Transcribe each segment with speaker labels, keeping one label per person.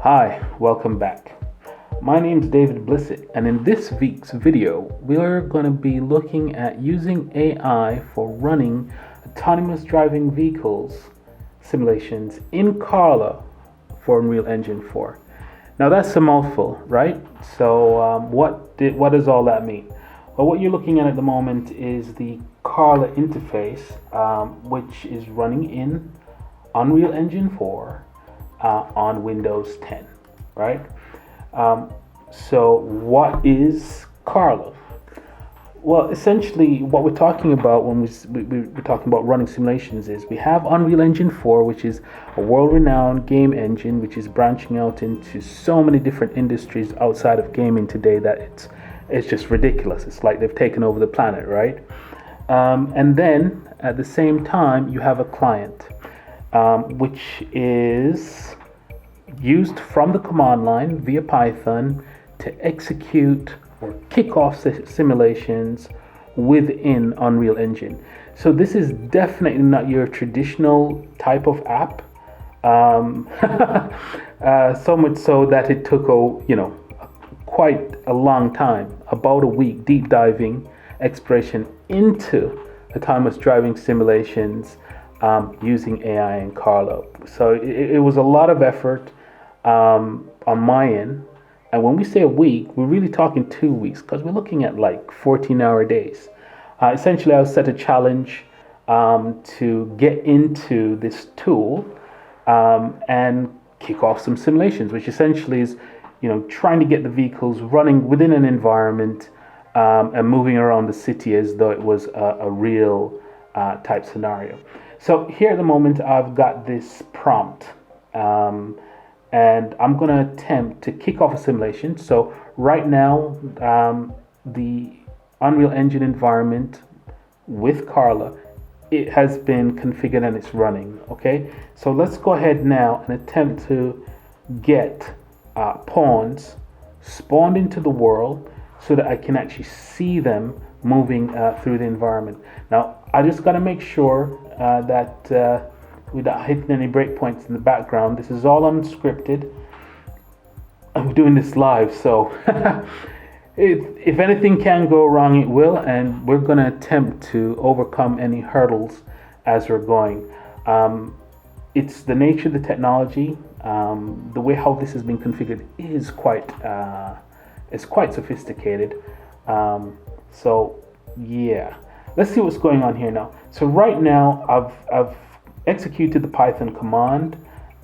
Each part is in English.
Speaker 1: Hi, welcome back. My name is David Blissett, and in this week's video, we're going to be looking at using AI for running autonomous driving vehicles simulations in Carla for Unreal Engine 4. Now that's a mouthful, right? So what does all that mean? Well, what you're looking at the moment is the Carla interface, which is running in Unreal Engine 4 on Windows 10, right? So what is Carla? Well, essentially what we're talking about when we're talking about running simulations is we have Unreal Engine 4, which is a world-renowned game engine, which is branching out into so many different industries outside of gaming today that it's just ridiculous. It's like they've taken over the planet, right? And then at the same time, you have a client, which is used from the command line via Python to execute or kick off simulations within Unreal Engine. So this is definitely not your traditional type of app. So much so that it took quite a long time, about a week, deep diving exploration into autonomous driving simulations using AI and Carla. So it was a lot of effort on my end. And when we say a week, we're really talking 2 weeks because we're looking at like 14-hour days. Essentially, I set a challenge to get into this tool and kick off some simulations, which essentially is, trying to get the vehicles running within an environment and moving around the city as though it was a real type scenario. So here at the moment, I've got this prompt. And I'm going to attempt to kick off a simulation. So right now, the Unreal Engine environment with Carla, it has been configured and it's running. Okay, so let's go ahead now and attempt to get pawns spawned into the world so that I can actually see them moving through the environment. Now, I just got to make sure that without hitting any breakpoints in the background. This is all unscripted. I'm doing this live, so if anything can go wrong, it will, and we're going to attempt to overcome any hurdles as we're going. It's the nature of the technology. The way how this has been configured is quite sophisticated. So yeah, let's see what's going on here now. So right now, I've executed the Python command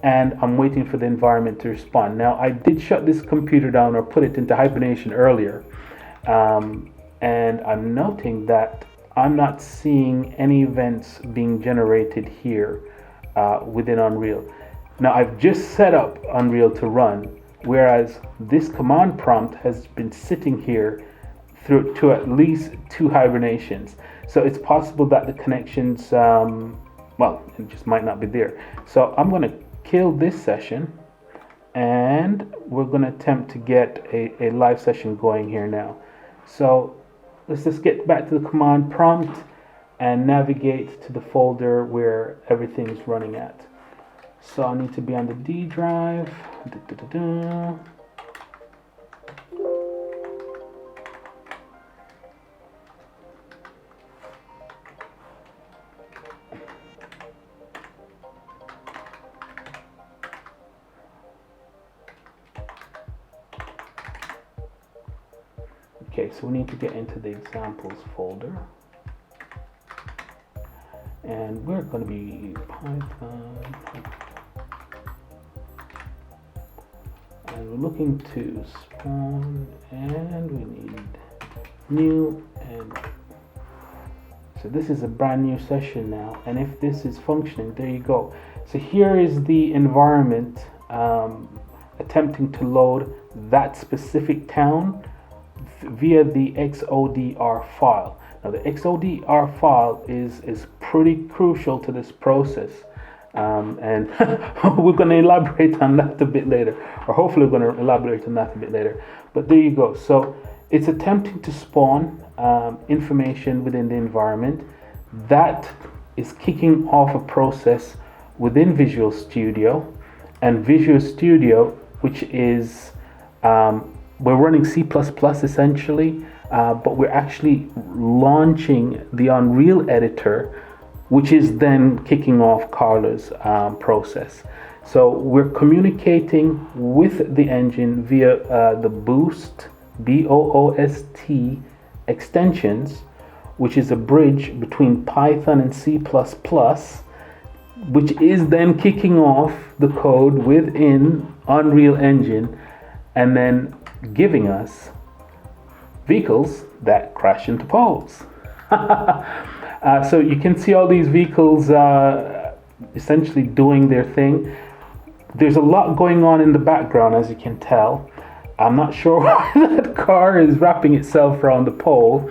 Speaker 1: and I'm waiting for the environment to respond. Now I did shut this computer down or put it into hibernation earlier, and I'm noting that I'm not seeing any events being generated here within Unreal. Now I've just set up Unreal to run, whereas this command prompt has been sitting here through to at least 2 hibernations. So it's possible that the connections it just might not be there. So I'm going to kill this session and we're going to attempt to get a live session going here now. So let's just get back to the command prompt and navigate to the folder where everything's running at. So I need to be on the D drive. Okay, so we need to get into the examples folder, and we're going to be Python, and we're looking to spawn, and we need new, and so this is a brand new session now, and if this is functioning, there you go. So here is the environment attempting to load that specific town via the XODR file. Now the XODR file is pretty crucial to this process, and we're going to elaborate on that a bit later, or hopefully we're going to elaborate on that a bit later. But there you go. So it's attempting to spawn information within the environment. That is kicking off a process within Visual Studio, and Visual Studio which is we're running C++ essentially, but we're actually launching the Unreal editor, which is then kicking off Carla's process. So we're communicating with the engine via the Boost, BOOST extensions, which is a bridge between Python and C++, which is then kicking off the code within Unreal Engine and then giving us vehicles that crash into poles. So you can see all these vehicles essentially doing their thing. There's a lot going on in the background, as you can tell. I'm not sure why that car is wrapping itself around the pole.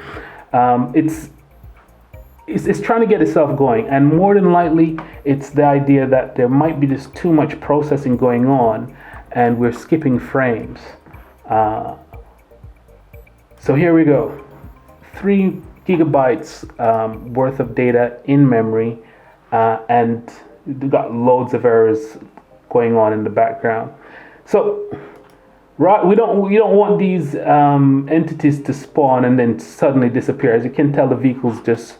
Speaker 1: It's trying to get itself going, and more than likely it's the idea that there might be just too much processing going on and we're skipping frames. So here we go, 3 gigabytes worth of data in memory, and we've got loads of errors going on in the background. So right, we don't want these entities to spawn and then suddenly disappear. As you can tell, the vehicles just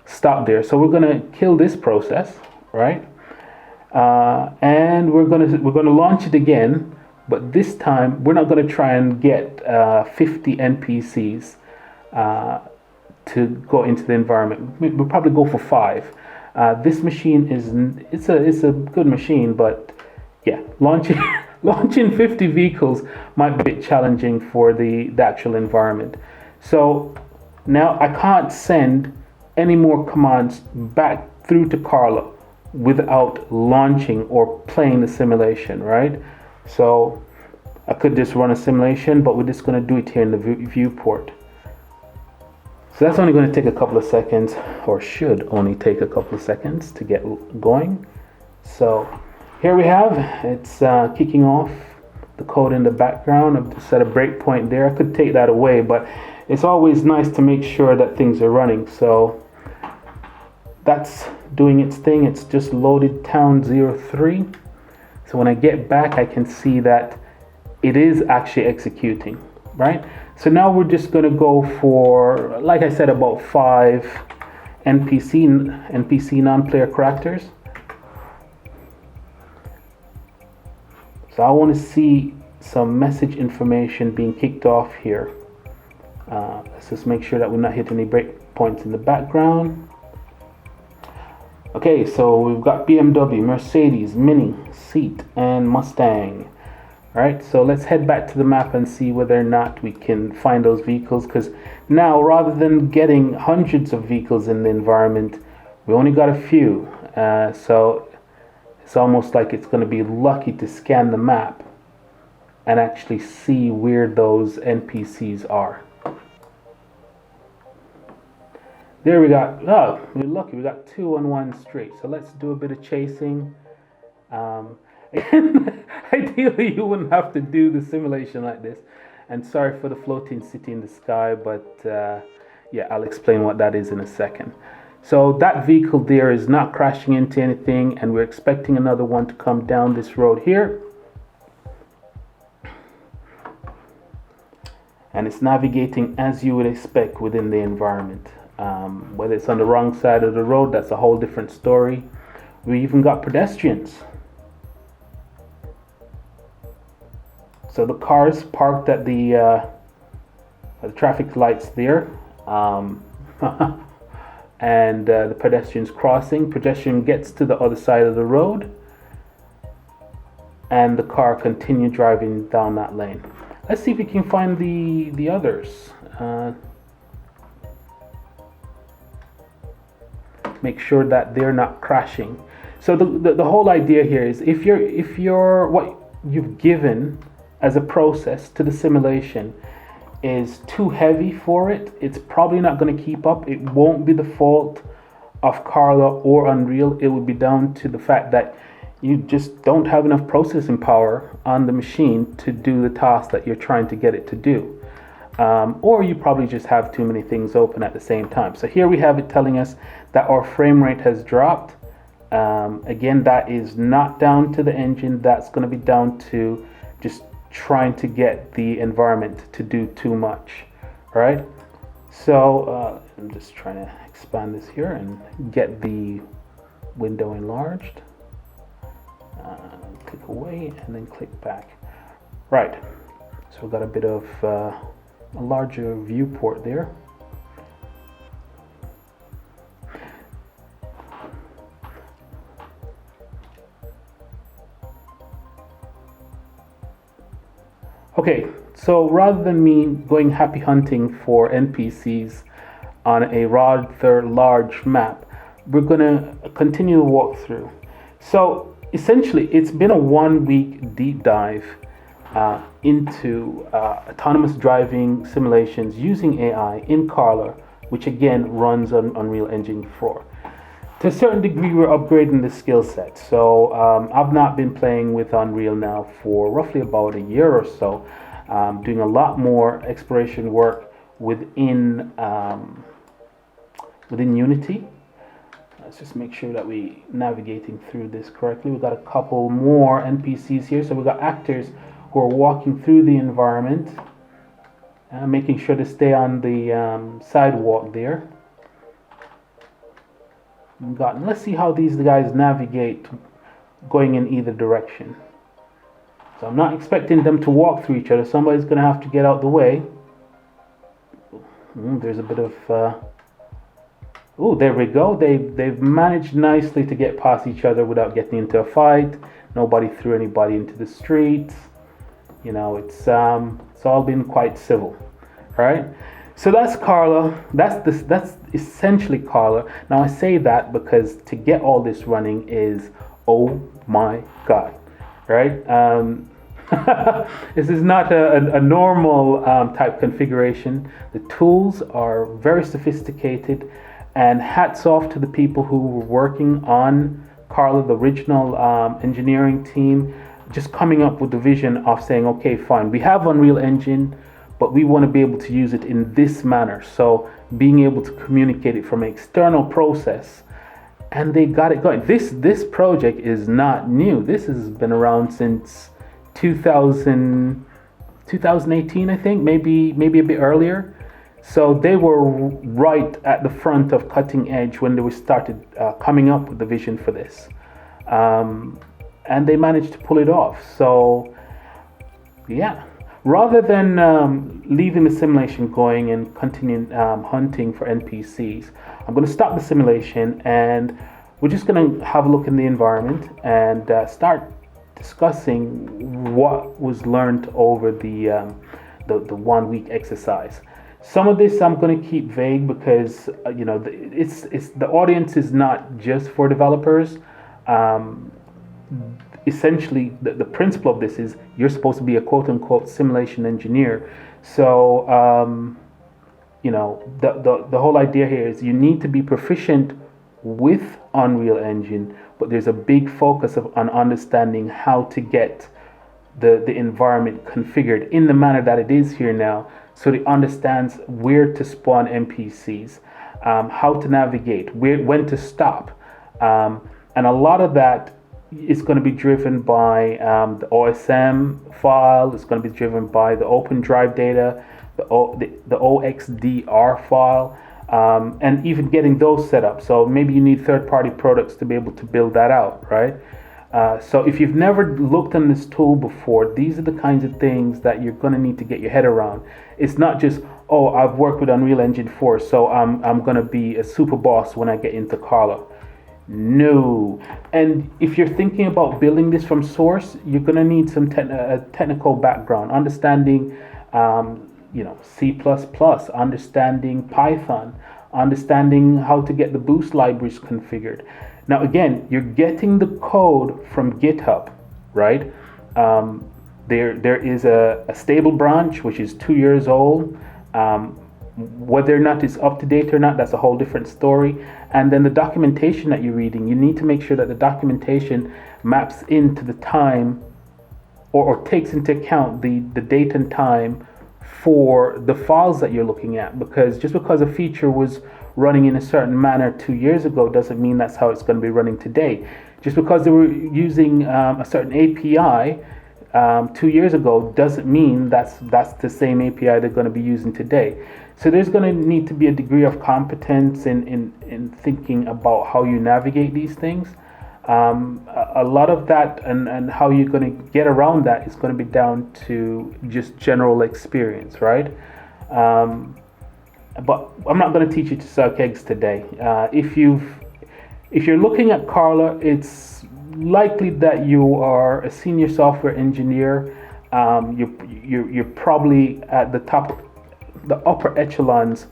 Speaker 1: stop there. So we're gonna kill this process, right? And we're gonna launch it again, but this time we're not gonna try and get 50 NPCs to go into the environment. We'll probably go for 5. This machine it's a good machine, but yeah, launching 50 vehicles might be a bit challenging for the actual environment. So now I can't send any more commands back through to Carla without launching or playing the simulation, right? So I could just run a simulation, but we're just going to do it here in the viewport. So that's only going to take a couple of seconds, or should only take a couple of seconds to get going. So here we have, it's kicking off the code in the background. I've set a breakpoint there. I could take that away, but it's always nice to make sure that things are running. So that's doing its thing. It's just loaded town 03. So when I get back, I can see that it is actually executing, right? So now we're just going to go for, like I said, about 5 NPC non-player characters. So I want to see some message information being kicked off here. Let's just make sure that we're not hitting any breakpoints in the background. Okay, so we've got BMW, Mercedes, Mini, Seat, and Mustang. All right, so let's head back to the map and see whether or not we can find those vehicles, because now rather than getting hundreds of vehicles in the environment, we only got a few. So it's almost like it's going to be lucky to scan the map and actually see where those NPCs are. There we got, oh, we're lucky, we got 2 on one street. So let's do a bit of chasing. Ideally, you wouldn't have to do the simulation like this. And sorry for the floating city in the sky, but yeah, I'll explain what that is in a second. So that vehicle there is not crashing into anything, and we're expecting another one to come down this road here. And it's navigating as you would expect within the environment. Whether it's on the wrong side of the road, that's a whole different story. We even got pedestrians. So the cars parked at the traffic lights there. And the pedestrians crossing. Pedestrian gets to the other side of the road, and the car continue driving down that lane. Let's see if we can find the others. Make sure that they're not crashing. So the whole idea here is if you're what you've given as a process to the simulation is too heavy for it, it's probably not going to keep up. It won't be the fault of Carla or Unreal. It would be down to the fact that you just don't have enough processing power on the machine to do the task that you're trying to get it to do. Or you probably just have too many things open at the same time. So here we have it telling us that our frame rate has dropped. Again, that is not down to the engine. That's going to be down to just trying to get the environment to do too much, right? So I'm just trying to expand this here and get the window enlarged. Click away and then click back. Right, so we've got a bit of a larger viewport there. Okay, so rather than me going happy hunting for NPCs on a rather large map, we're gonna continue the walkthrough. So essentially, it's been a 1 week deep dive into autonomous driving simulations using AI in Carla, which again runs on Unreal Engine 4. To a certain degree, we're upgrading the skill set. So I've not been playing with Unreal now for roughly about a year or so, doing a lot more exploration work within Unity. Let's just make sure that we're navigating through this correctly. We've got a couple more NPCs here. So we've got actors who are walking through the environment, making sure to stay on the sidewalk there. Let's see how these guys navigate going in either direction. So I'm not expecting them to walk through each other. Somebody's going to have to get out the way. There's a bit of... there we go. They've managed nicely to get past each other without getting into a fight. Nobody threw anybody into the streets. You know, it's all been quite civil, right? So that's Carla. That's essentially Carla. Now I say that because to get all this running is, oh my God, right? This is not a normal type configuration. The tools are very sophisticated, and hats off to the people who were working on Carla, the original engineering team, just coming up with the vision of saying, okay, fine, we have Unreal Engine, but we want to be able to use it in this manner. So being able to communicate it from an external process, and they got it going. This project is not new. This has been around since 2018, I think, maybe a bit earlier. So they were right at the front of cutting edge when they started coming up with the vision for this. And they managed to pull it off. So yeah, rather than leaving the simulation going and continuing hunting for NPCs, I'm going to stop the simulation and we're just going to have a look in the environment and start discussing what was learned over the 1 week exercise. Some of this I'm going to keep vague because it's the audience is not just for developers. Essentially, the principle of this is you're supposed to be a quote-unquote simulation engineer. So, the whole idea here is you need to be proficient with Unreal Engine, but there's a big focus on understanding how to get the environment configured in the manner that it is here now, so it understands where to spawn NPCs, how to navigate, when to stop, and a lot of that is going to be driven by the OSM file. It's going to be driven by the Open Drive data, the OXDR file, and even getting those set up. So maybe you need third-party products to be able to build that out, right? So if you've never looked on this tool before, these are the kinds of things that you're going to need to get your head around. It's not just, oh, I've worked with Unreal Engine 4, so I'm going to be a super boss when I get into Carla. No. And if you're thinking about building this from source, you're going to need some technical background, understanding C++, understanding Python, understanding how to get the boost libraries configured. Now again, you're getting the code from GitHub, right? There is a stable branch which is 2 years old. Whether or not it's up to date or not, that's a whole different story. And then the documentation that you're reading, you need to make sure that the documentation maps into the time or takes into account the date and time for the files that you're looking at. Because just because a feature was running in a certain manner 2 years ago doesn't mean that's how it's going to be running today. Just because they were using a certain API 2 years ago doesn't mean that's the same API they're going to be using today. So there's going to need to be a degree of competence in thinking about how you navigate these things. A lot of that and how you're going to get around that is going to be down to just general experience, right? But I'm not going to teach you to suck eggs today. If you're looking at Carla, it's likely that you are a senior software engineer. You're probably at the top, the upper echelons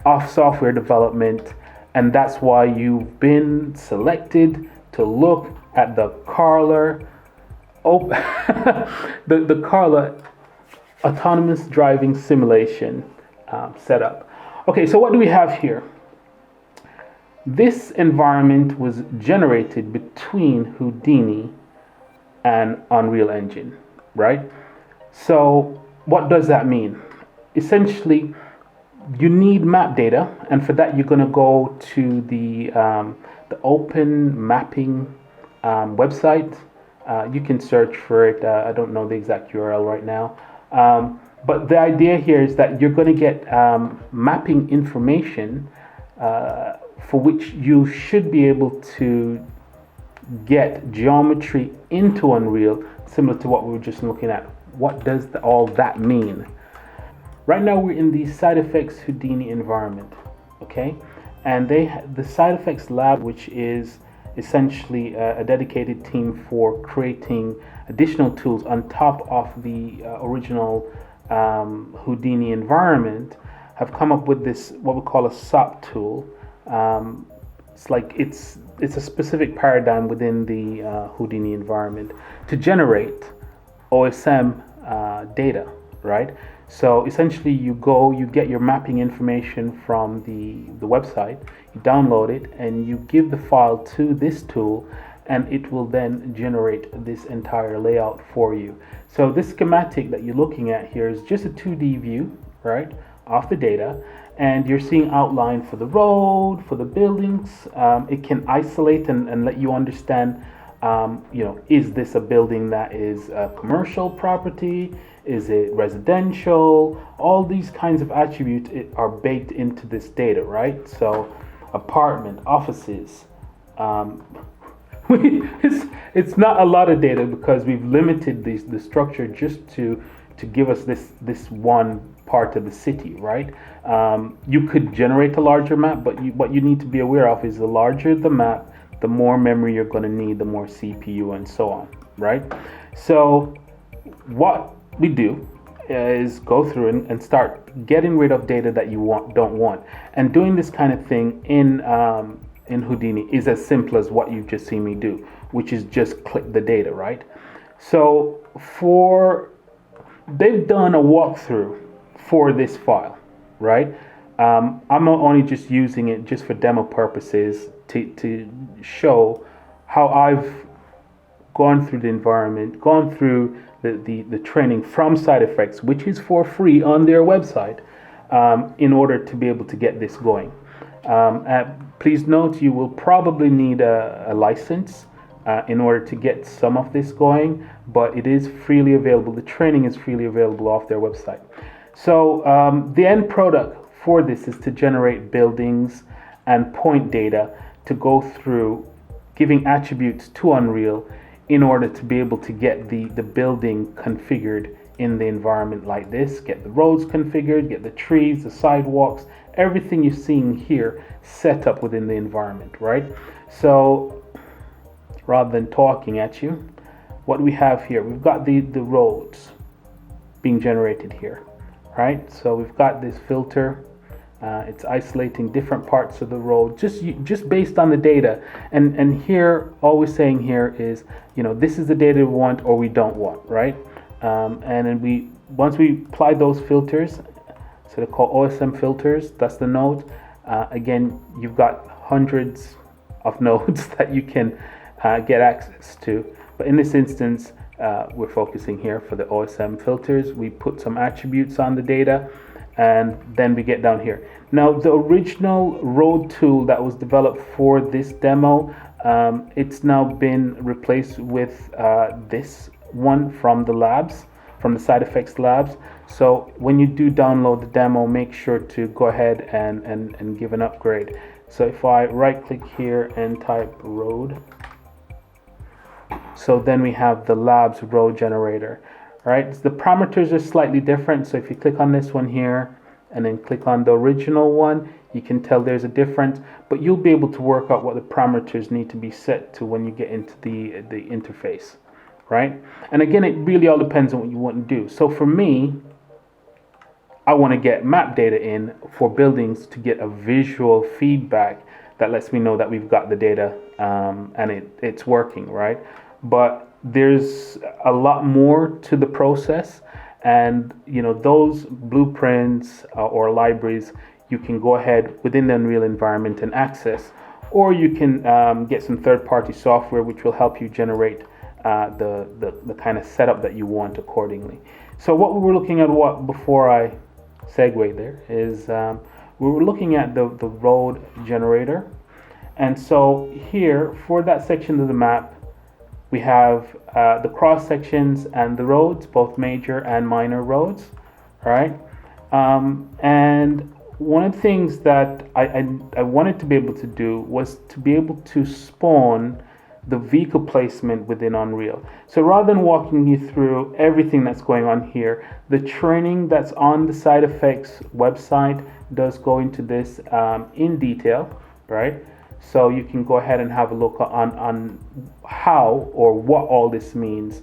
Speaker 1: of software development, and that's why you've been selected to look at the Carla, the Carla autonomous driving simulation setup. Okay, so what do we have here? This environment was generated between Houdini and Unreal Engine, right? So what does that mean? Essentially, you need map data, and for that you're going to go to the Open Mapping website. You can search for it. I don't know the exact URL right now. But the idea here is that you're going to get mapping information for which you should be able to get geometry into Unreal, similar to what we were just looking at. What does all that mean? Right now we're in the Side Effects Houdini environment, okay? And the Side Effects Lab, which is essentially a dedicated team for creating additional tools on top of the original Houdini environment, have come up with this, what we call a SOP tool. It's a specific paradigm within the Houdini environment to generate OSM data, right? So essentially you get your mapping information from the website, you download it, and you give the file to this tool, and it will then generate this entire layout for you. So this schematic that you're looking at here is just a 2D view, right, of the data, and you're seeing outline for the road, for the buildings. It can isolate and let you understand, is this a building that is a commercial property? Is it residential? All these kinds of attributes are baked into this data, right? So apartment, offices. It's not a lot of data because we've limited the structure just to give us this one part of the city, right? You could generate a larger map, but what you need to be aware of is the larger the map, the more memory you're going to need, the more CPU and so on, right? So what we do is go through and start getting rid of data that you don't want. And doing this kind of thing in Houdini is as simple as what you've just seen me do, which is just click the data, right? So they've done a walkthrough for this file, right? I'm not only just using it just for demo purposes to show how I've gone through the environment, gone through the training from Side Effects, which is for free on their website, in order to be able to get this going. Please note, you will probably need a license in order to get some of this going, but it is freely available. The training is freely available off their website. So the end product for this is to generate buildings and point data to go through giving attributes to Unreal in order to be able to get the building configured in the environment like this, get the roads configured, get the trees, the sidewalks, everything you're seeing here set up within the environment, right? So rather than talking at you, what we have here, we've got the roads being generated here, right? So we've got this filter. It's isolating different parts of the road just based on the data. And here, all we're saying here is, this is the data we want or we don't want, right? And then once we apply those filters, so they're called OSM filters, that's the node. Again, you've got hundreds of nodes that you can get access to. But in this instance, we're focusing here for the OSM filters. We put some attributes on the data, and then we get down here. Now, the original road tool that was developed for this demo, it's now been replaced with this one from the labs, from the side effects labs. So when you do download the demo, make sure to go ahead and give an upgrade. So if I right click here and type road, so then we have the labs road generator, right? The parameters are slightly different. So if you click on this one here and then click on the original one, you can tell there's a difference, but you'll be able to work out what the parameters need to be set to when you get into the interface, right? And again, it really all depends on what you want to do. So for me, I want to get map data in for buildings to get a visual feedback that lets me know that we've got the data and it's working, right? But there's a lot more to the process, and those blueprints or libraries you can go ahead within the Unreal environment and access, or you can get some third-party software which will help you generate the kind of setup that you want accordingly. So what we were looking at, before I segue there, is we were looking at the road generator. And so here, for that section of the map, we have the cross sections and the roads, both major and minor roads, right? And one of the things that I wanted to be able to do was to be able to spawn the vehicle placement within Unreal. So rather than walking you through everything that's going on here, the training that's on the side effects website does go into this in detail, right? So you can go ahead and have a look on how or what all this means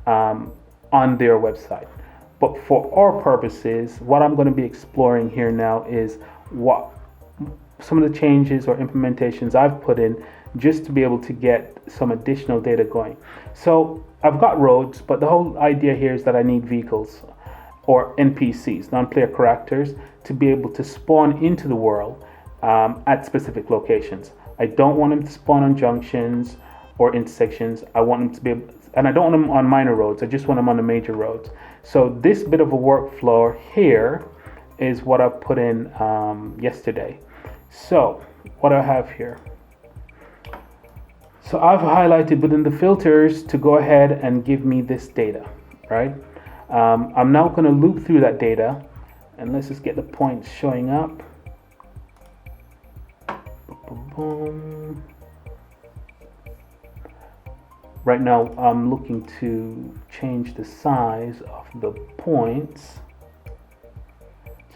Speaker 1: on their website. But for our purposes, what I'm going to be exploring here now is what some of the changes or implementations I've put in just to be able to get some additional data going. So I've got roads, but the whole idea here is that I need vehicles or NPCs, non-player characters, to be able to spawn into the world at specific locations. I don't want them to spawn on junctions or intersections. I want them to be able, and I don't want them on minor roads. I just want them on the major roads. So this bit of a workflow here is what I put in yesterday. So what I have here. So I've highlighted within the filters to go ahead and give me this data, right? I'm now going to loop through that data, and let's just get the points showing up. Right now I'm looking to change the size of the points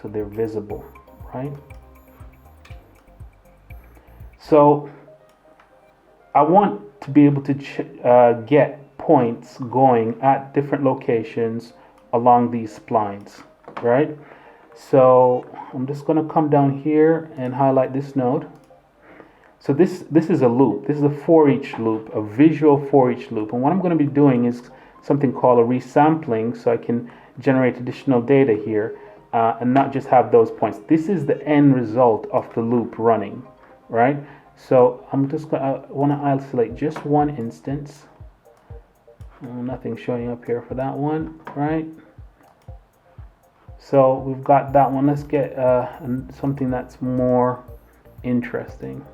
Speaker 1: so they're visible, right? So I want to be able to get points going at different locations along these splines, right? So I'm just going to come down here and highlight this node. So this is a loop. This is a for each loop, a visual for each loop. And what I'm going to be doing is something called a resampling, so I can generate additional data here and not just have those points. This is the end result of the loop running, right? So I'm just going to want to isolate just one instance. Nothing showing up here for that one, right? So we've got that one. Let's get something that's more interesting,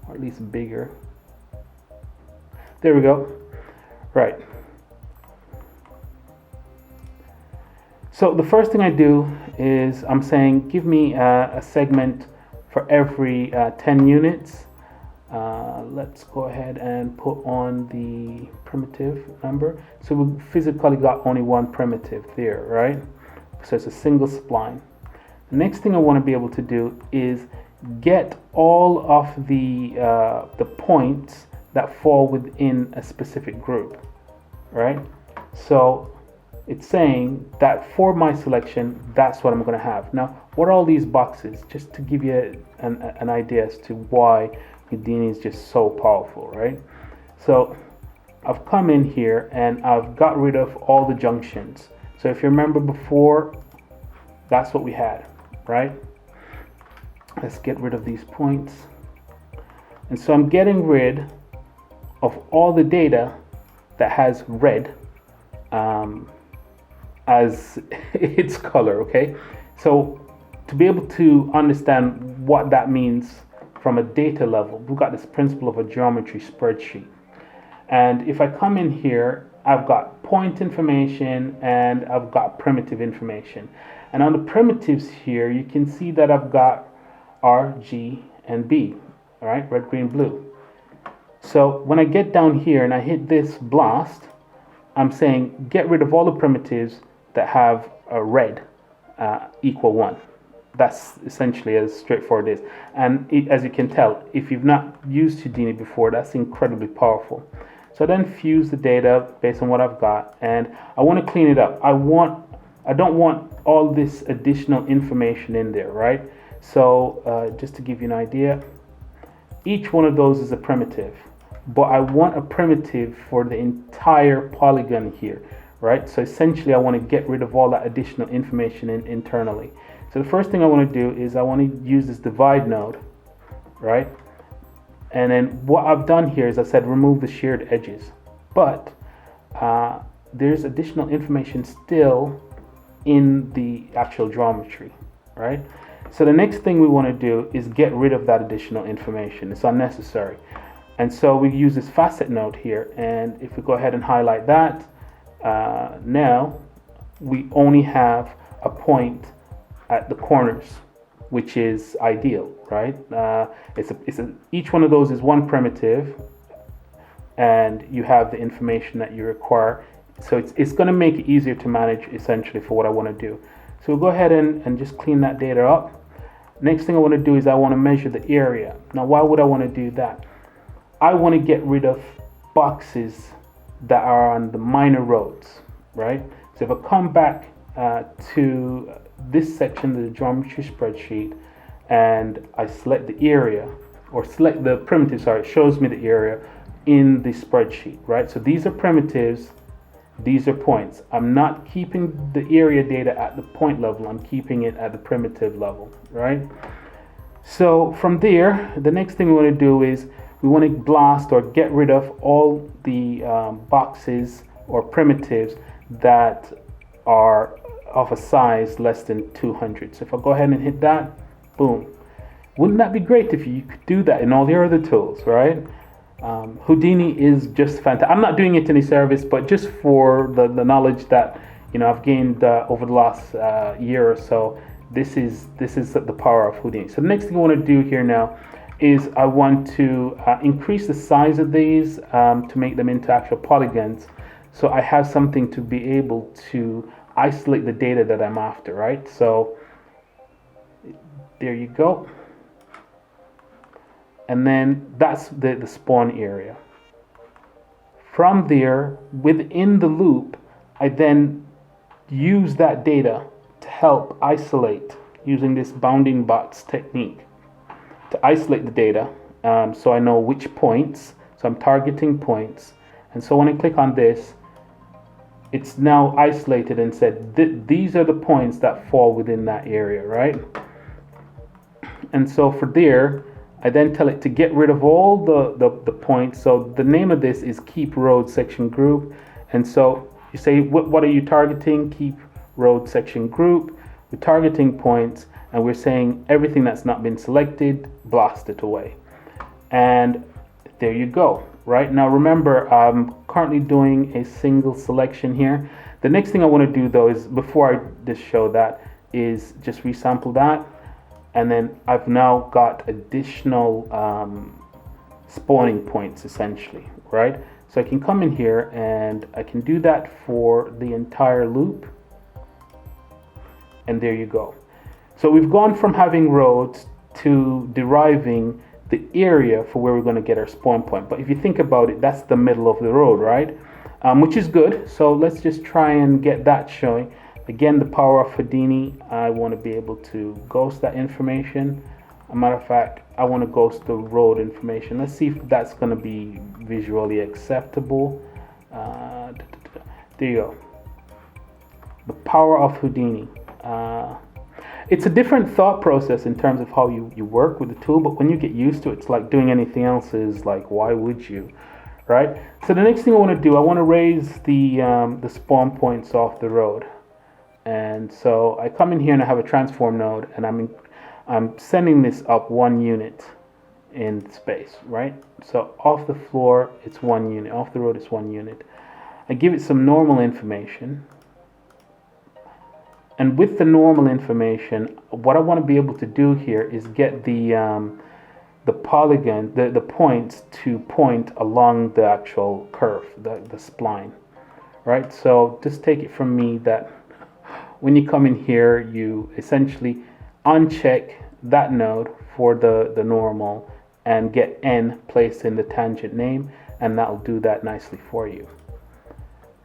Speaker 1: or at least bigger. There we go. Right. So the first thing I do is I'm saying give me a segment for every 10 units. Let's go ahead and put on the primitive number. So we physically got only one primitive there, right? So it's a single spline. The next thing I want to be able to do is get all of the points that fall within a specific group, right? So it's saying that for my selection, that's what I'm going to have. Now, what are all these boxes? Just to give you an idea as to why Houdini is just so powerful, right? So I've come in here and I've got rid of all the junctions. So if you remember before, that's what we had, right? Let's get rid of these points. And so I'm getting rid of all the data that has red as its color, okay? So to be able to understand what that means from a data level, we've got this principle of a geometry spreadsheet. And if I come in here, I've got point information and I've got primitive information. And on the primitives here, you can see that I've got R, G, and B, all right, red, green, blue. So when I get down here and I hit this blast, I'm saying get rid of all the primitives that have a red equal 1. That's essentially as straightforward as it is. And as you can tell, if you've not used Houdini before, that's incredibly powerful. So I then fuse the data based on what I've got, and I want to clean it up. I don't want all this additional information in there, right? So just to give you an idea, each one of those is a primitive, but I want a primitive for the entire polygon here, right? So essentially I want to get rid of all that additional information internally. So the first thing I want to do is I want to use this divide node, right? And then what I've done here is I said remove the shared edges, but there's additional information still in the actual geometry, right? So the next thing we want to do is get rid of that additional information. It's unnecessary. And so we use this facet node here, and if we go ahead and highlight that, now we only have a point at the corners, which is ideal, right? Each one of those is one primitive, and you have the information that you require. So it's going to make it easier to manage essentially for what I want to do. So we'll go ahead and just clean that data up. Next thing I want to do is I want to measure the area. Now, why would I want to do that? I want to get rid of boxes that are on the minor roads, right? So if I come back to this section of the geometry spreadsheet and I select the area, or select the primitive, sorry, it shows me the area in the spreadsheet, right? So these are primitives, these are points. I'm not keeping the area data at the point level, I'm keeping it at the primitive level, right? So from there, the next thing we want to do is we want to blast or get rid of all the boxes or primitives that are of a size less than 200. So if I go ahead and hit that, boom. Wouldn't that be great if you could do that in all your other tools, right? Houdini is just fantastic. I'm not doing it any service, but just for the knowledge that I've gained over the last year or so, this is the power of Houdini. So the next thing I want to do here now is I want to increase the size of these to make them into actual polygons, so I have something to be able to isolate the data that I'm after, right? So there you go. And then that's the spawn area. From there, within the loop, I then use that data to help isolate using this bounding box technique to isolate the data, so I know which points. So I'm targeting points, and so when I click on this, it's now isolated and said these are the points that fall within that area, right? And so for there, I then tell it to get rid of all the points. So the name of this is keep road section group, and so you say what are you targeting? Keep road section group. We're targeting points, and we're saying everything that's not been selected, blast it away. And there you go. Right now, remember, I'm currently doing a single selection here. The next thing I want to do though is, before I just show that, is just resample that, and then I've now got additional spawning points essentially, right? So I can come in here and I can do that for the entire loop, and there you go. So we've gone from having roads to deriving the area for where we're going to get our spawn point. But if you think about it, that's the middle of the road, right? Which is good. So let's just try and get that showing. Again, the power of Houdini, I want to be able to ghost that information. As a matter of fact, I want to ghost the road information. Let's see if that's going to be visually acceptable. There you go. The power of Houdini. It's a different thought process in terms of how you work with the tool, but when you get used to it, it's like doing anything else is like, why would you, right? So the next thing I want to do, I want to raise the spawn points off the road. And so I come in here and I have a transform node, and I'm sending this up 1 unit. in space, right? So off the floor, it's 1 unit. Off the road, it's 1 unit. I give it some normal information. And with the normal information, what I want to be able to do here is get the polygon, the points to point along the actual curve, the spline, right? So just take it from me that when you come in here, you essentially uncheck that node for the normal and get n placed in the tangent name, and that'll do that nicely for you.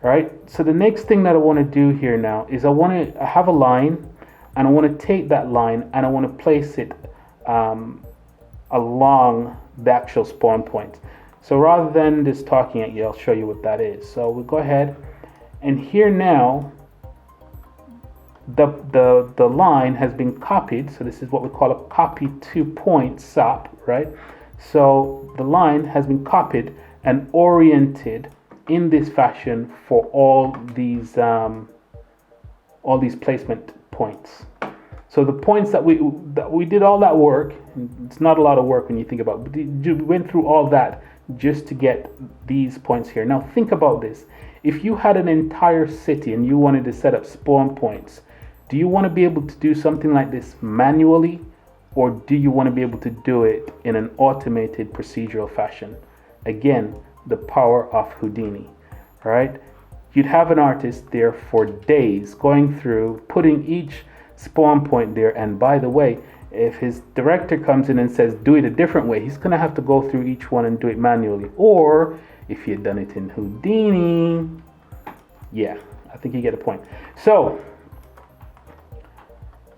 Speaker 1: All right, so the next thing that I want to do here now is I have a line, and I want to take that line and I want to place it along the actual spawn point. So rather than just talking at you, I'll show you what that is. So we'll go ahead, and here now the line has been copied. So this is what we call a copy to point SOP, right? So the line has been copied and oriented in this fashion for all these placement points. So the points that we did all that work, it's not a lot of work when you think about it, but we went through all that just to get these points here. Now think about this. If you had an entire city and you wanted to set up spawn points, do you want to be able to do something like this manually, or do you want to be able to do it in an automated procedural fashion? Again, the power of Houdini, right? You'd have an artist there for days going through, putting each spawn point there. And by the way, if his director comes in and says, do it a different way, he's going to have to go through each one and do it manually. Or if you had done it in Houdini, yeah, I think you get the point. So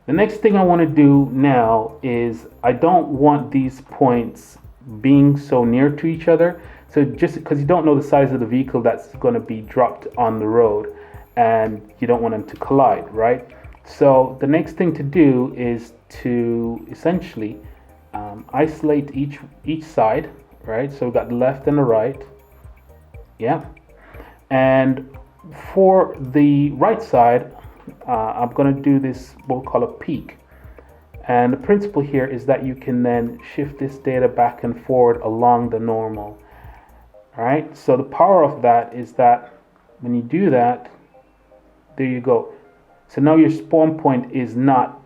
Speaker 1: the next thing I want to do now is I don't want these points being so near to each other. So just because you don't know the size of the vehicle that's going to be dropped on the road, and you don't want them to collide, right? So the next thing to do is to essentially isolate each side, right? So we've got the left and the right, yeah. And for the right side, I'm going to do this what we call a peak. And the principle here is that you can then shift this data back and forward along the normal. All right, so the power of that is that when you do that, there you go. So now your spawn point is not,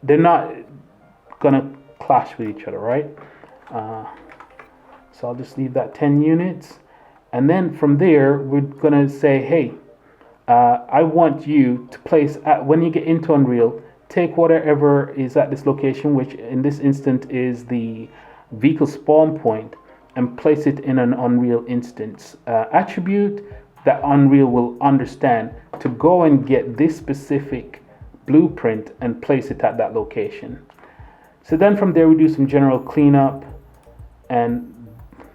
Speaker 1: they're not gonna clash with each other, right? So I'll just leave that 10 units. And then from there, we're gonna say, hey, I want you to place, when you get into Unreal, take whatever is at this location, which in this instance is the vehicle spawn point, and place it in an Unreal instance attribute that Unreal will understand to go and get this specific blueprint and place it at that location. So then from there we do some general cleanup, and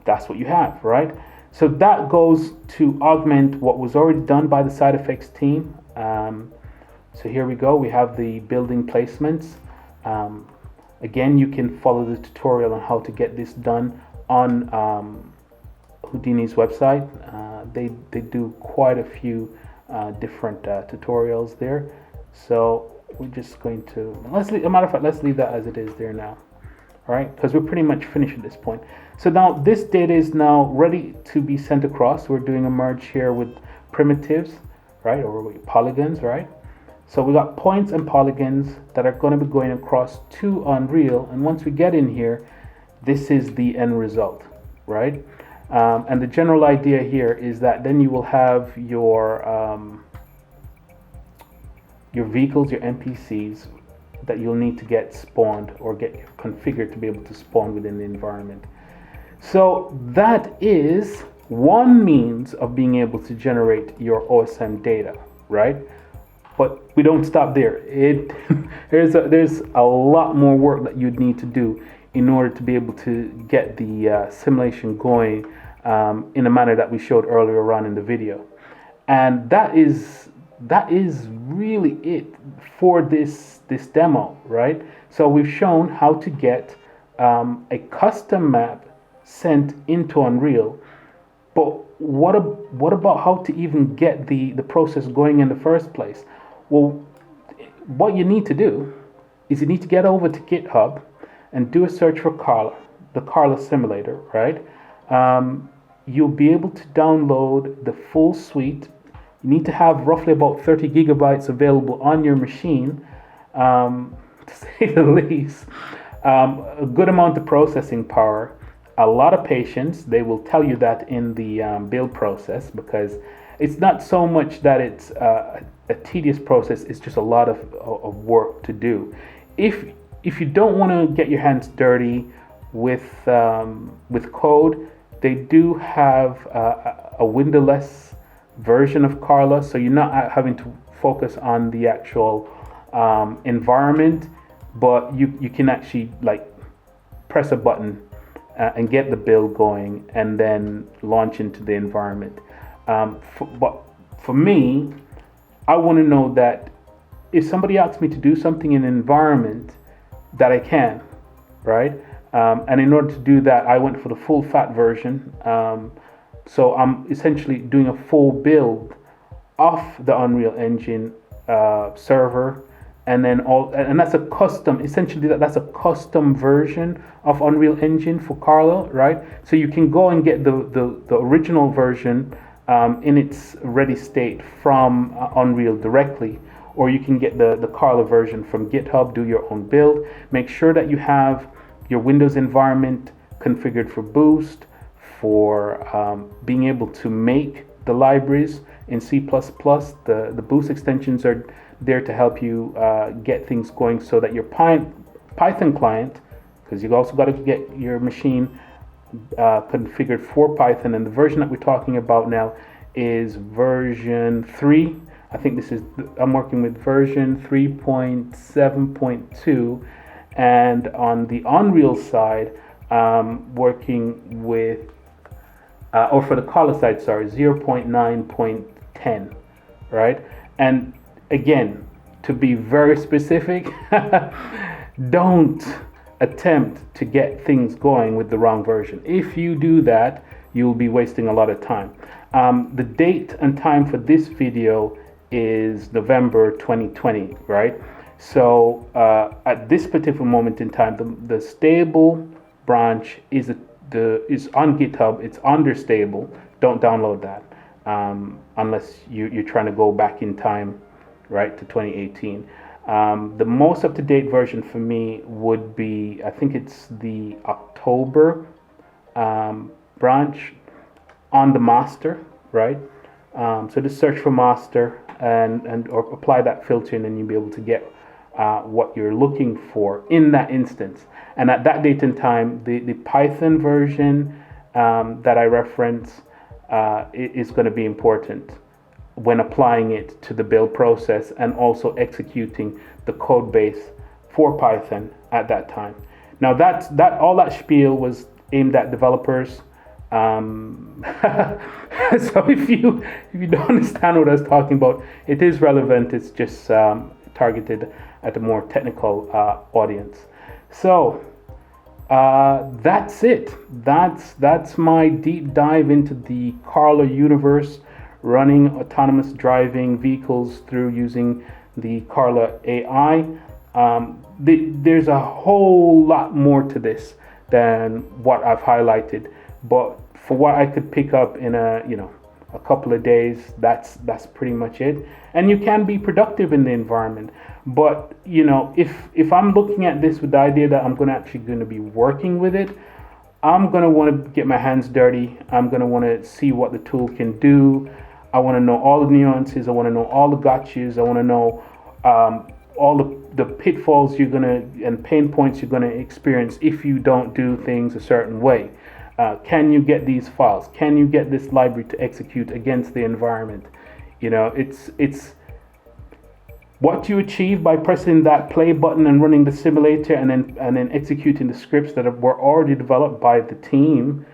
Speaker 1: that's what you have, right? So that goes to augment what was already done by the side effects team. So here we go, we have the building placements. Again, you can follow the tutorial on how to get this done on Houdini's website. They do quite a few different tutorials there. So we're just going to, as a matter of fact, let's leave that as it is there now. All right, because we're pretty much finished at this point. So now this data is now ready to be sent across. We're doing a merge here with primitives, right, or with polygons, right? So we got points and polygons that are going to be going across to Unreal. And once we get in here, this is the end result, right? And the general idea here is that then you will have your vehicles, your NPCs, that you'll need to get spawned or get configured to be able to spawn within the environment. So that is one means of being able to generate your OSM data, right? But we don't stop there. There's a lot more work that you'd need to do in order to be able to get the simulation going in a manner that we showed earlier on in the video. And that is really it for this demo, right? So we've shown how to get a custom map sent into Unreal, but what about how to even get the process going in the first place? Well, what you need to do is you need to get over to GitHub and do a search for Carla. the Carla simulator, right? You'll be able to download the full suite. You need to have roughly about 30 gigabytes available on your machine, to say the least. A good amount of processing power, a lot of patience. They will tell you that in the build process, because it's not so much that it's a tedious process. It's just a lot of work to do. If you don't want to get your hands dirty with code, they do have a windowless version of Carla, so you're not having to focus on the actual environment, but you can actually like press a button and get the build going and then launch into the environment. But for me, I want to know that if somebody asks me to do something in an environment, that I can, right? And in order to do that, I went for the full fat version. So I'm essentially doing a full build of the Unreal Engine server, and then and that's a custom. Essentially, that's a custom version of Unreal Engine for Carla, right? So you can go and get the original version in its ready state from Unreal directly, or you can get the Carla version from GitHub, do your own build. Make sure that you have your Windows environment configured for Boost, for being able to make the libraries in C++. The Boost extensions are there to help you get things going so that your Python client, because you've also got to get your machine configured for Python, and the version that we're talking about now is version 3. I think I'm working with version 3.7.2, and on the Unreal side, working with, or for the Carla side, sorry, 0.9.10, right? And again, to be very specific, don't attempt to get things going with the wrong version. If you do that, you'll be wasting a lot of time. The date and time for this video is November 2020, right? So at this particular moment in time, the stable branch is on GitHub. It's under stable. Don't download that unless you're trying to go back in time, right, to 2018. The most up-to-date version for me would be, I think it's the October branch on the master, right? So just search for master and or apply that filter, and then you'll be able to get what you're looking for in that instance. And at that date and time, the Python version that I reference is going to be important when applying it to the build process and also executing the code base for Python at that time. Now all that spiel was aimed at developers. So if you don't understand what I was talking about, it is relevant. It's just targeted at a more technical audience. So that's it. That's my deep dive into the Carla universe, running autonomous driving vehicles through using the Carla AI. There's a whole lot more to this than what I've highlighted, but for what I could pick up in a couple of days, that's pretty much it. And you can be productive in the environment. But if I'm looking at this with the idea that I'm going to be working with it, I'm going to want to get my hands dirty. I'm going to want to see what the tool can do. I want to know all the nuances. I want to know all the gotchas. I want to know all the pitfalls and pain points you're going to experience if you don't do things a certain way. Can you get these files? Can you get this library to execute against the environment? It's what you achieve by pressing that play button and running the simulator and then executing the scripts that were already developed by the team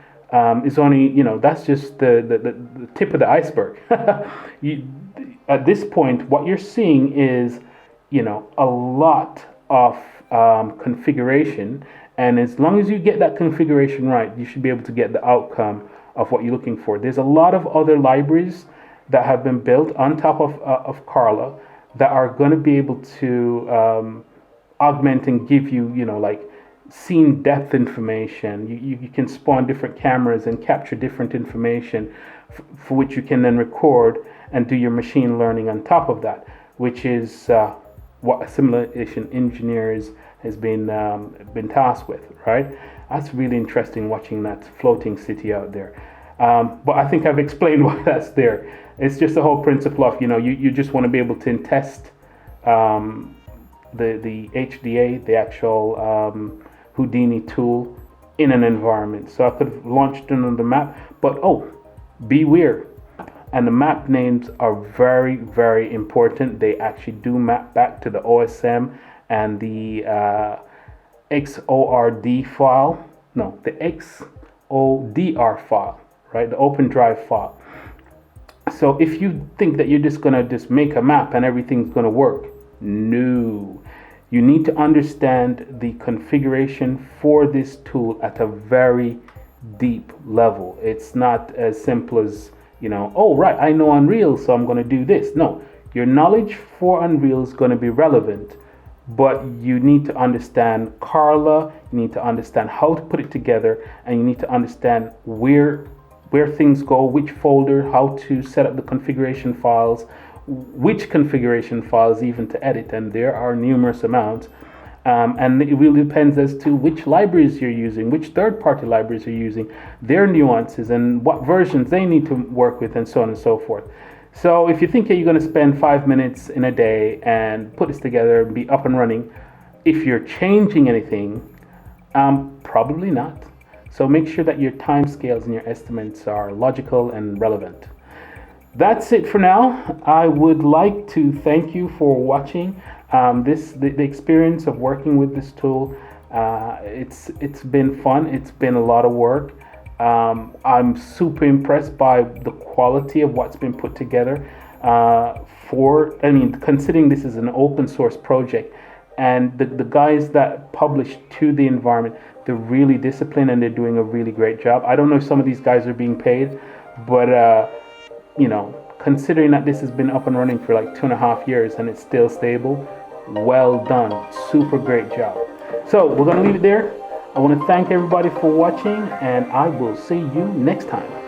Speaker 1: is only, that's just the tip of the iceberg. At this point, what you're seeing is, a lot of configuration. And as long as you get that configuration right, you should be able to get the outcome of what you're looking for. There's a lot of other libraries that have been built on top of Carla that are going to be able to augment and give you, like scene depth information. You can spawn different cameras and capture different information for which you can then record and do your machine learning on top of that, which is what a simulation engineers has been tasked with, right? That's really interesting watching that floating city out there. But I think I've explained why that's there. It's just the whole principle of, you just want to be able to test the HDA, the actual Houdini tool in an environment. So I could have launched it on the map, but beware. And the map names are very, very important. They actually do map back to the OSM and the XORD file. No, the XODR file, right? The Open Drive file. So if you think that you're just gonna make a map and everything's gonna work, no. You need to understand the configuration for this tool at a very deep level. It's not as simple as, oh, right, I know Unreal, so I'm going to do this. No, your knowledge for Unreal is going to be relevant, but you need to understand Carla, you need to understand how to put it together, and you need to understand where things go, which folder, how to set up the configuration files, which configuration files even to edit, and there are numerous amounts. And it really depends as to which libraries you're using, which third-party libraries you're using, their nuances, and what versions they need to work with, and so on and so forth. So if you think you're going to spend 5 minutes in a day and put this together and be up and running, if you're changing anything, probably not. So make sure that your time scales and your estimates are logical and relevant. That's it for now. I would like to thank you for watching the experience of working with this tool. It's been fun. It's been a lot of work. I'm super impressed by the quality of what's been put together. Considering this is an open source project, and the guys that publish to the environment, they're really disciplined and they're doing a really great job. I don't know if some of these guys are being paid, but considering that this has been up and running for like 2.5 years and it's still stable, well done. Super great job. So we're going to leave it there. I want to thank everybody for watching, and I will see you next time.